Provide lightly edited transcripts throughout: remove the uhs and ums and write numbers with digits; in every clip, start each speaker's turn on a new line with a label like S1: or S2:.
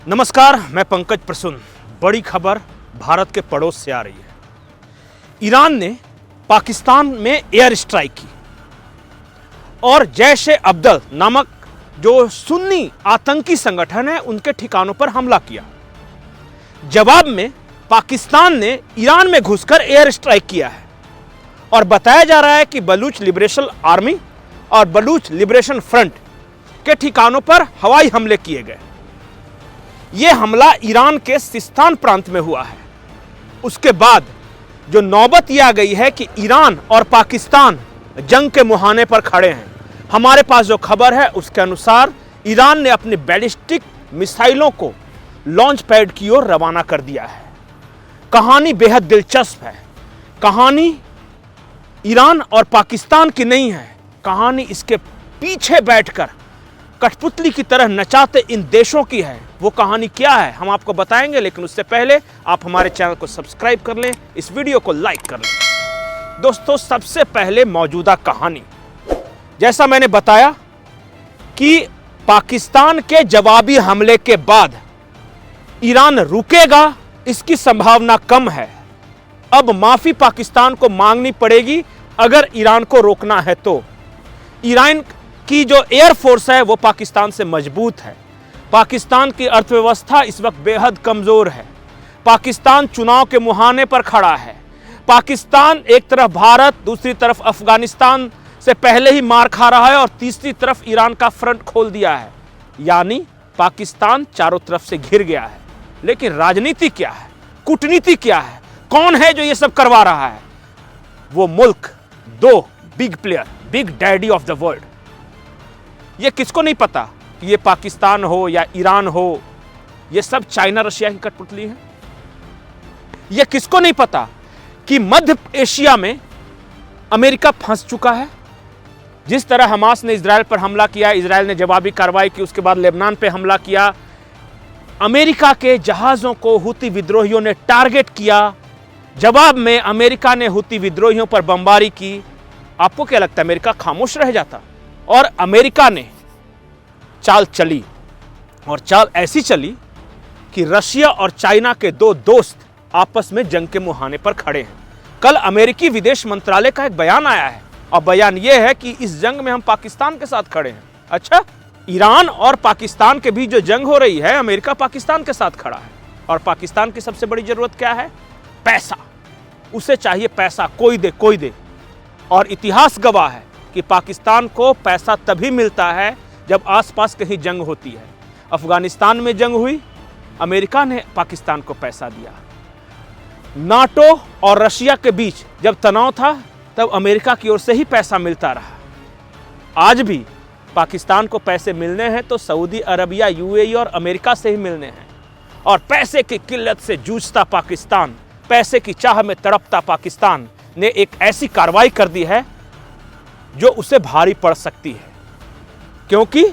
S1: नमस्कार, मैं पंकज प्रसून। बड़ी खबर भारत के पड़ोस से आ रही है। ईरान ने पाकिस्तान में एयर स्ट्राइक की और जैश-ए-अब्दल नामक जो सुन्नी आतंकी संगठन है उनके ठिकानों पर हमला किया। जवाब में पाकिस्तान ने ईरान में घुसकर एयर स्ट्राइक किया है और बताया जा रहा है कि बलूच लिबरेशन आर्मी और बलूच लिबरेशन फ्रंट के ठिकानों पर हवाई हमले किए गए। यह हमला ईरान के सिस्तान प्रांत में हुआ है। उसके बाद जो नौबत यह आ गई है कि ईरान और पाकिस्तान जंग के मुहाने पर खड़े हैं। हमारे पास जो खबर है उसके अनुसार ईरान ने अपनी बैलिस्टिक मिसाइलों को लॉन्च पैड की ओर रवाना कर दिया है। कहानी बेहद दिलचस्प है। कहानी ईरान और पाकिस्तान की नहीं है। कहानी इसके पीछे बैठकर कठपुतली की तरह नचाते इन देशों की है। वो कहानी क्या है हम आपको बताएंगे, लेकिन उससे पहले आप हमारे चैनल को सब्सक्राइब कर लें, इस वीडियो को लाइक कर लें। दोस्तों, सबसे पहले मौजूदा कहानी, जैसा मैंने बताया कि पाकिस्तान के जवाबी हमले के बाद ईरान रुकेगा, इसकी संभावना कम है। अब माफी पाकिस्तान को मांगनी पड़ेगी अगर ईरान को रोकना है तो। ईरान की जो एयरफोर्स है वो पाकिस्तान से मजबूत है। पाकिस्तान की अर्थव्यवस्था इस वक्त बेहद कमजोर है। पाकिस्तान चुनाव के मुहाने पर खड़ा है। पाकिस्तान एक तरफ भारत, दूसरी तरफ अफगानिस्तान से पहले ही मार खा रहा है और तीसरी तरफ ईरान का फ्रंट खोल दिया है। यानी पाकिस्तान चारों तरफ से घिर गया है। लेकिन राजनीति क्या है, कूटनीति क्या है, कौन है जो ये सब करवा रहा है? वो मुल्क, दो big player, big daddy of the world. ये किसको नहीं पता कि ये पाकिस्तान हो या ईरान हो, ये सब चाइना रशिया की कठपुतली है। ये किसको नहीं पता कि मध्य एशिया में अमेरिका फंस चुका है। जिस तरह हमास ने इजराइल पर हमला किया, इजराइल ने जवाबी कार्रवाई की, उसके बाद लेबनान पे हमला किया। अमेरिका के जहाजों को हुती विद्रोहियों ने टारगेट किया। जवाब में अमेरिका ने हुती विद्रोहियों पर बमबारी की। आपको क्या लगता है अमेरिका खामोश रह जाता? और अमेरिका ने चाल चली, और चाल ऐसी चली कि रशिया और चाइना के दो दोस्त आपस में जंग के मुहाने पर खड़े हैं। कल अमेरिकी विदेश मंत्रालय का एक बयान आया है और बयान यह है कि इस जंग में हम पाकिस्तान के साथ खड़े हैं। अच्छा, ईरान और पाकिस्तान के बीच जो जंग हो रही है, अमेरिका पाकिस्तान के साथ खड़ा है। और पाकिस्तान की सबसे बड़ी जरूरत क्या है? पैसा। उसे चाहिए पैसा, कोई दे कोई दे। और इतिहास गवाह है कि पाकिस्तान को पैसा तभी मिलता है जब आसपास कहीं जंग होती है। अफगानिस्तान में जंग हुई, अमेरिका ने पाकिस्तान को पैसा दिया। नाटो और रशिया के बीच जब तनाव था तब अमेरिका की ओर से ही पैसा मिलता रहा। आज भी पाकिस्तान को पैसे मिलने हैं तो सऊदी अरबिया, यूएई और अमेरिका से ही मिलने हैं। और पैसे की किल्लत से जूझता पाकिस्तान, पैसे की चाह में तड़पता पाकिस्तान ने एक ऐसी कार्रवाई कर दी है जो उसे भारी पड़ सकती है। क्योंकि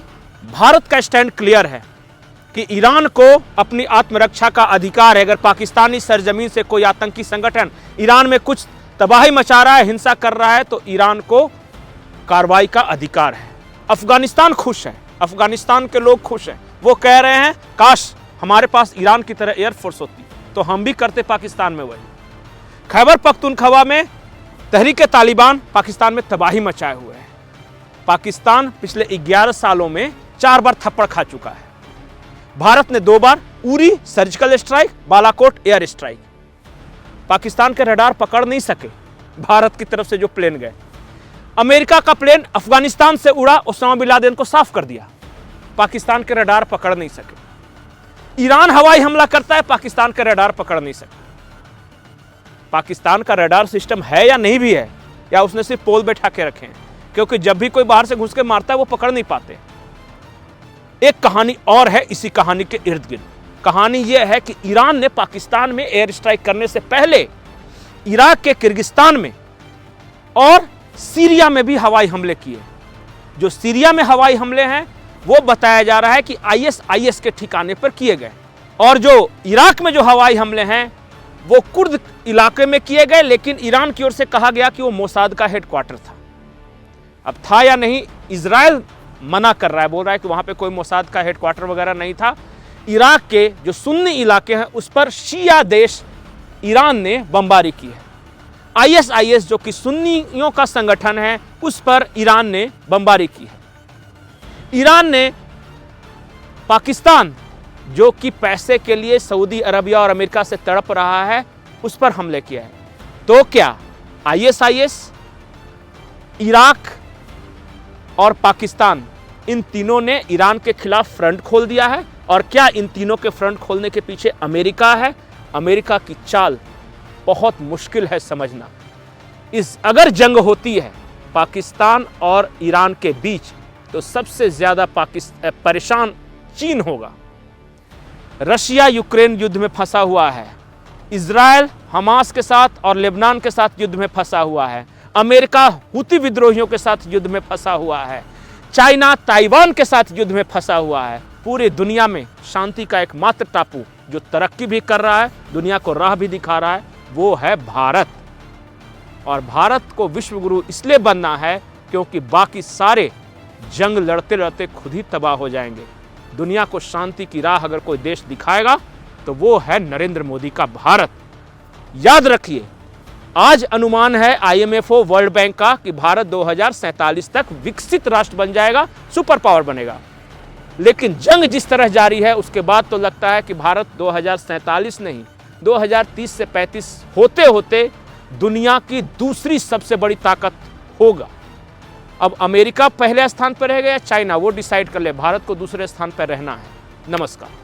S1: भारत का स्टैंड क्लियर है कि ईरान को अपनी आत्मरक्षा का अधिकार है। अगर पाकिस्तानी सरजमीन से कोई आतंकी संगठन ईरान में कुछ तबाही मचा रहा है, हिंसा कर रहा है, तो ईरान को कार्रवाई का अधिकार है। अफगानिस्तान खुश है, अफगानिस्तान के लोग खुश हैं। वो कह रहे हैं काश हमारे पास ईरान की तरह एयरफोर्स होती तो हम भी करते पाकिस्तान में वही। खैबर पख्तूनख्वा में तहरीके तालिबान पाकिस्तान में तबाही मचाए हुए है। पाकिस्तान पिछले 11 सालों में 4 बार थप्पड़ खा चुका है। भारत ने 2 बार, Uri surgical strike, Balakot air strike. Pakistan के रडार पकड़ नहीं सके भारत की तरफ से जो प्लेन गए। अमेरिका का प्लेन अफगानिस्तान से उड़ा, ओसामा बिन लादेन को साफ कर दिया। पाकिस्तान के रडार पकड़ नहीं सके। ईरान हवाई हमला करता है, पाकिस्तान के रडार पकड़ नहीं सके। पाकिस्तान का रडार सिस्टम है या नहीं भी है, या उसने सिर्फ पोल बैठा के रखे हैं? क्योंकि जब भी कोई बाहर से घुस के मारता है वो पकड़ नहीं पाते। एक कहानी और है इसी कहानी के इर्द गिर्द। कहानी यह है कि ईरान ने पाकिस्तान में एयर स्ट्राइक करने से पहले इराक के किर्गिस्तान में और सीरिया में भी हवाई हमले किए। जो सीरिया में हवाई हमले हैं वो बताया जा रहा है कि आईएस के ठिकाने पर किए गए, और जो इराक में जो हवाई हमले हैं वो कुर्द इलाके में किए गए। लेकिन ईरान की ओर से कहा गया कि वो मोसाद का हेडक्वार्टर था। अब था या नहीं, इजराइल मना कर रहा है, बोल रहा है कि वहां पे कोई मोसाद का हेडक्वार्टर वगैरह नहीं था। इराक के जो सुन्नी इलाके हैं उस पर शिया देश ईरान ने बमबारी की है। आईएसआईएस जो कि सुन्नियों का संगठन है उस पर ईरान ने बमबारी की है। ईरान ने पाकिस्तान जो कि पैसे के लिए सऊदी अरबिया और अमेरिका से तड़प रहा है उस पर हमले किया है। तो क्या आईएसआईएस, इराक और पाकिस्तान इन तीनों ने ईरान के खिलाफ फ्रंट खोल दिया है? और क्या इन तीनों के फ्रंट खोलने के पीछे अमेरिका है? अमेरिका की चाल बहुत मुश्किल है समझना। अगर जंग होती है पाकिस्तान और ईरान के बीच तो सबसे ज्यादा परेशान चीन होगा। रशिया यूक्रेन युद्ध में फंसा हुआ है, इजराइल हमास के साथ और लेबनान के साथ युद्ध में फंसा हुआ है, अमेरिका हुती विद्रोहियों के साथ युद्ध में फंसा हुआ है, चाइना ताइवान के साथ युद्ध में फंसा हुआ है। पूरी दुनिया में शांति का एकमात्र टापू जो तरक्की भी कर रहा है, दुनिया को राह भी दिखा रहा है, वो है भारत। और भारत को विश्व गुरु इसलिए बनना है क्योंकि बाकी सारे जंग लड़ते लड़ते खुद ही तबाह हो जाएंगे। दुनिया को शांति की राह अगर कोई देश दिखाएगा तो वो है नरेंद्र मोदी का भारत। याद रखिए, आज अनुमान है आईएमएफओ वर्ल्ड बैंक का कि भारत 2047 तक विकसित राष्ट्र बन जाएगा, सुपर पावर बनेगा। लेकिन जंग जिस तरह जारी है उसके बाद तो लगता है कि भारत 2047 नहीं 2030 से 35 होते होते दुनिया की दूसरी सबसे बड़ी ताकत होगा। अब अमेरिका पहले स्थान पर रहेगा या चाइना, वो डिसाइड कर ले। भारत को दूसरे स्थान पर रहना है। नमस्कार।